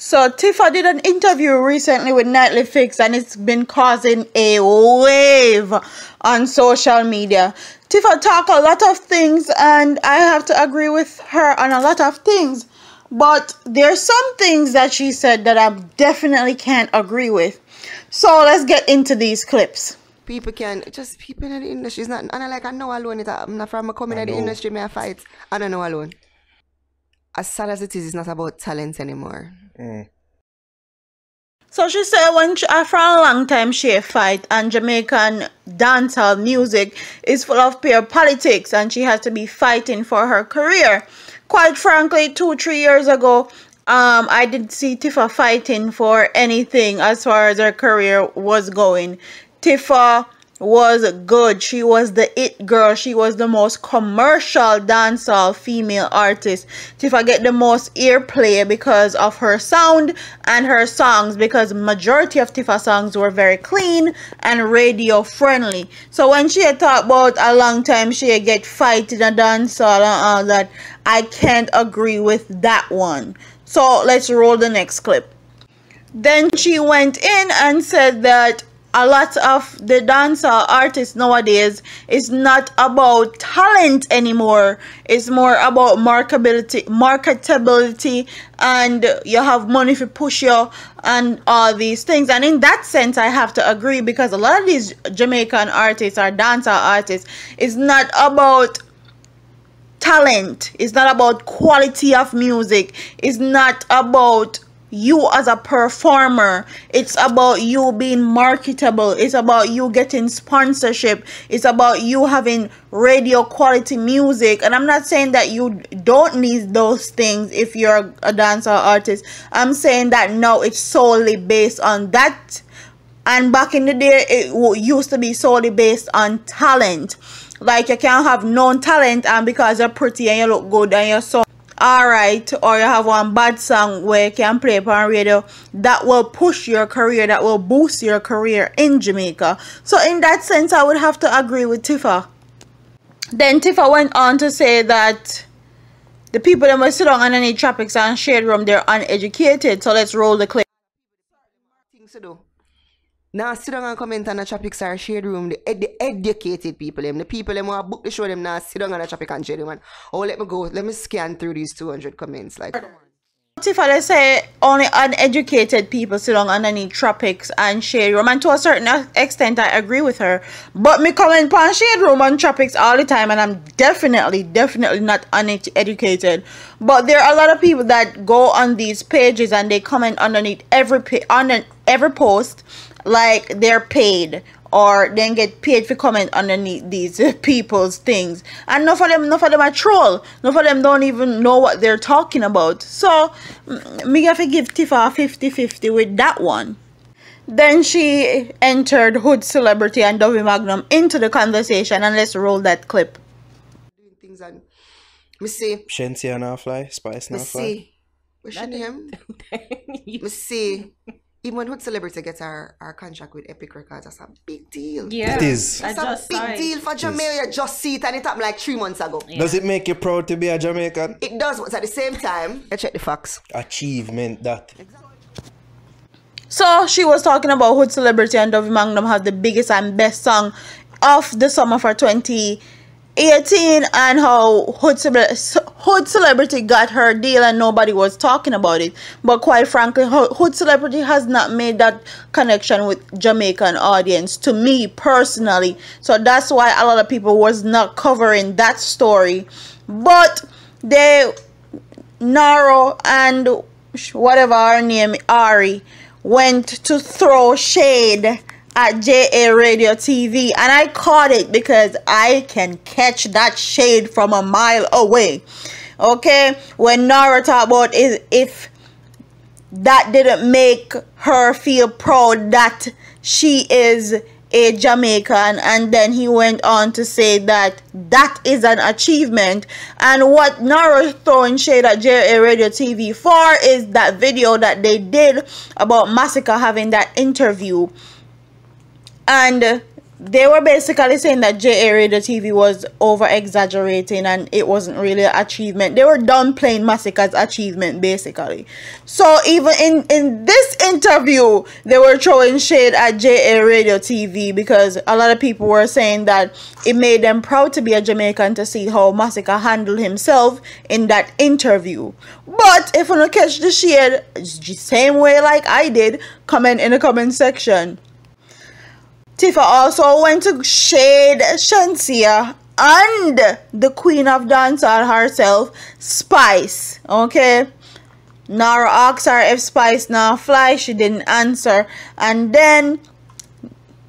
So Tifa did an interview recently with Nightly Fix and it's been causing a wave on social media. Tifa talk a lot of things and I have to agree with her on a lot of things. But there's some things that she said that I definitely can't agree with. So let's get into these clips. People can, just people in the industry, it's not, and I know alone, I'm not from coming in the industry, may I fight, I don't know alone. As sad as it is, it's not about talent anymore. So she said for a long time she fight and Jamaican dancehall music is full of pure politics and she has to be fighting for her career. Quite frankly, 2-3 years ago, I didn't see Tifa fighting for anything as far as her career was going. Tifa was good. She was the it girl. She was the most commercial dancehall female artist. Tifa get the most airplay because of her sound and her songs, because majority of Tifa songs were very clean and radio friendly. So when she had talked about a long time she had get fight in a dancehall and all that, I can't agree with that one. So let's roll the next clip. Then she went in and said that a lot of the dancehall artists nowadays is not about talent anymore. It's more about marketability, and you have money to push you and all these things. And in that sense, I have to agree, because a lot of these Jamaican artists or dancehall artists is not about talent. It's not about quality of music. It's not about you as a performer. It's about you being marketable. It's about you getting sponsorship. It's about you having radio quality music. And I'm not saying that you don't need those things if you're a dancer artist. I'm saying that now it's solely based on that, and back in the day it used to be solely based on talent. Like you can't have known talent and because you're pretty and you look good and you're so alright, or you have one bad song where you can play on radio, that will push your career, that will boost your career in Jamaica. So in that sense, I would have to agree with Tifa. Then Tifa went on to say that the people that were sit down underneath tropics and shade room, they're uneducated. So let's roll the clip. Now sit down and comment on the tropics or shade room, the educated people, the people who want to book the show, them now sit down on the tropic and shade room. Oh, let me scan through these 200 comments. Like, Tifa, they say only uneducated people sit down underneath tropics and shade room, and to a certain extent I agree with her. But me comment on shade room and tropics all the time, and I'm definitely not uneducated. But there are a lot of people that go on these pages and they comment underneath every post like they're paid, or then get paid for comment underneath these people's things, and enough of them are troll. Enough of them don't even know what they're talking about. So me have to give Tifa a 50-50 with that one. Then she entered Hood Celebrity and Dovey Magnum into the conversation, and let's roll that clip. Doing things and me see Shenseea now fly, Spice now fly. What's your name? Me see. Even when Hood Celebrity gets our contract with Epic Records, that's a big deal. Yeah, it is. That's a big deal for Jamaica. Just see it, and it happened like 3 months ago. Yeah. Does it make you proud to be a Jamaican? It does, but at the same time, I check the facts. Achievement, that. So she was talking about Hood Celebrity and Dovey Magnum have the biggest and best song of the summer for 2018, and how Hood Celebrity got her deal and nobody was talking about it. But quite frankly, Hood Celebrity has not made that connection with Jamaican audience, to me personally. So that's why a lot of people was not covering that story. But they, Naro and whatever her name, Ari, went to throw shade at Jaradiotv, and I caught it because I can catch that shade from a mile away. Okay, when Nara talked about if that didn't make her feel proud that she is a Jamaican, and then he went on to say that that is an achievement. And what Nara throwing shade at Jaradiotv for is that video that they did about Massacre having that interview. And they were basically saying that JARadioTv was over exaggerating and it wasn't really an achievement. They were downplaying Masika's achievement basically. So even in this interview, they were throwing shade at JARadioTv because a lot of people were saying that it made them proud to be a Jamaican to see how Masika handled himself in that interview. But if you don't catch the shade, same way like I did, comment in the comment section. Tifa also went to shade Shenseea and the queen of dancehall herself, Spice. Okay, Naro asked her if Spice now fly. She didn't answer, and then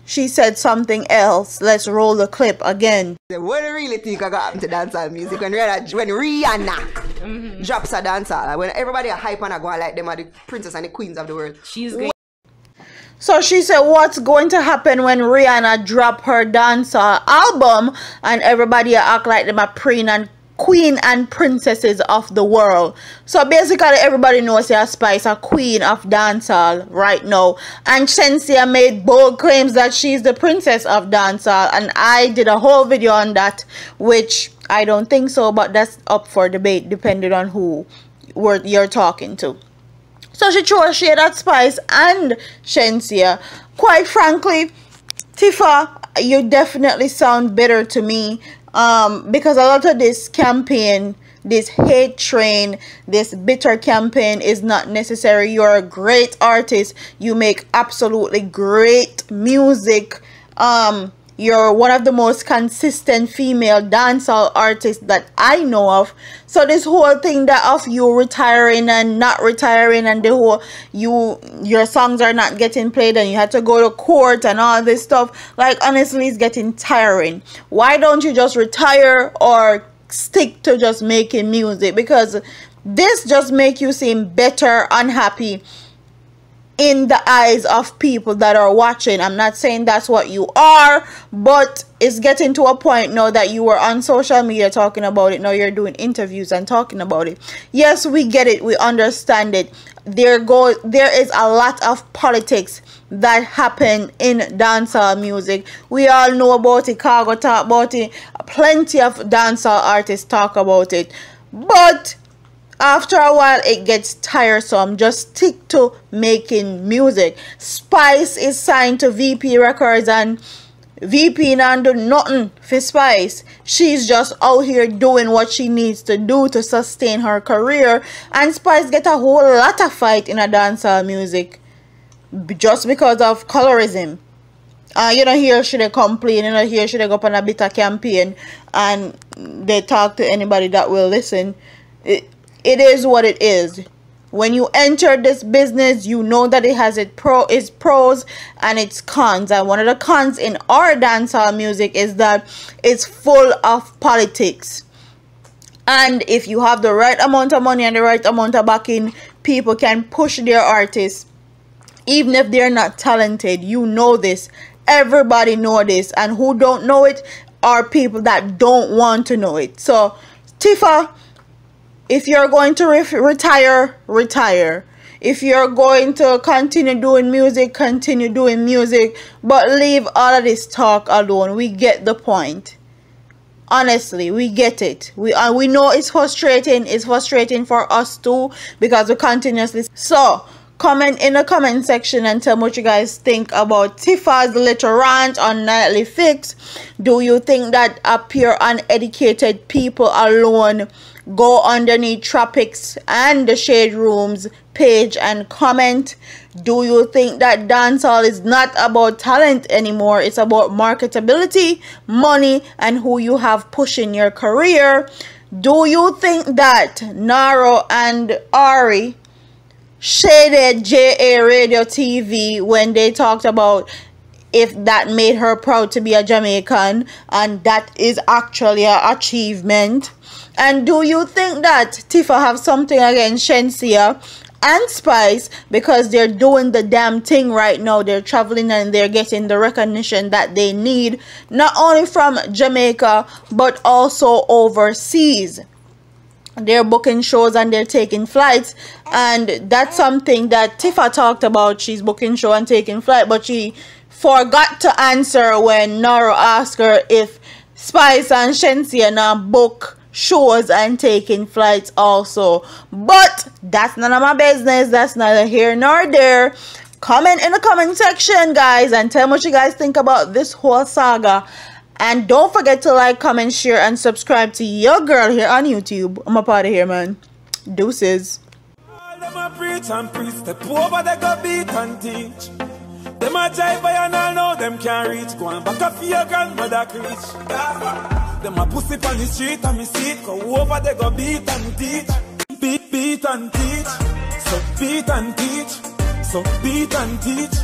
she said something else. Let's roll the clip again. What do you really think I got to dancehall music when Rihanna drops a dancehall? When everybody are hype and I go like them are the princess and the queens of the world. She's going. So she said, what's going to happen when Rihanna drop her dancehall album and everybody act like them are queen and princesses of the world? So basically everybody knows that Spice a queen of dancehall right now, and Shenseea made bold claims that she's the princess of dancehall, and I did a whole video on that, which I don't think so, but that's up for debate depending on who you're talking to. So she threw a shade at Spice and Shenseea. Quite frankly, Tifa, you definitely sound bitter to me, because a lot of this campaign, this hate train, this bitter campaign is not necessary. You're a great artist. You make absolutely great music. You're one of the most consistent female dancehall artists that I know of. So this whole thing that of you retiring and not retiring, and the whole your songs are not getting played and you had to go to court and all this stuff, like honestly it's getting tiring. Why don't you just retire or stick to just making music? Because this just make you seem better, unhappy in the eyes of people that are watching. I'm not saying that's what you are, but it's getting to a point now that you were on social media talking about it. Now you're doing interviews and talking about it. Yes, we get it, we understand it. There is a lot of politics that happen in dancehall music. We all know about it. Cargo talk about it. Plenty of dancehall artists talk about it, but after a while it gets tiresome. Just stick to making music. Spice is signed to VP Records and VP not do nothing for Spice. She's just out here doing what she needs to do to sustain her career, and Spice get a whole lot of fight in a dancehall music just because of colorism. You know, here should they complain, you know, here should they go up on a bitter campaign and they talk to anybody that will listen. It is what it is. When you enter this business, you know that it has its pros and its cons. And one of the cons in our dancehall music is that it's full of politics. And if you have the right amount of money and the right amount of backing, people can push their artists, even if they're not talented. You know this. Everybody know this. And who don't know it are people that don't want to know it. So, Tifa, if you're going to retire, retire. If you're going to continue doing music, continue doing music. But leave all of this talk alone. We get the point. Honestly, we get it. We know it's frustrating. It's frustrating for us too, because we continuously. So, comment in the comment section and tell me what you guys think about Tifa's little rant on Nightly Fix. Do you think that a pure uneducated people alone go underneath Tropics and the Shade Room's page and comment? Do you think that dancehall is not about talent anymore? It's about marketability, money, and who you have pushing your career? Do you think that Naro and Ari shaded JARadioTv when they talked about if that made her proud to be a Jamaican, and that is actually an achievement? And do you think that Tifa have something against Shenseea and Spice because they're doing the damn thing right now? They're traveling and they're getting the recognition that they need, not only from Jamaica but also overseas. They're booking shows and they're taking flights, and that's something that Tifa talked about. She's booking show and taking flight, but she forgot to answer when Naro asked her if Spice and Shenseea now book shows and taking flights also. But that's none of my business. That's neither here nor there. Comment in the comment section, guys, and tell me what you guys think about this whole saga. And don't forget to like, comment, share, and subscribe to your girl here on YouTube. I'm up out of here, man. Deuces. Them a preach and preach, step over they go beat and teach. Them a jive by and all know them can't reach. Go and back up for your grandmother preach. Them a pussy on the street and me see it. Go over they go beat and teach. Beat and teach. So beat and teach. So beat and teach.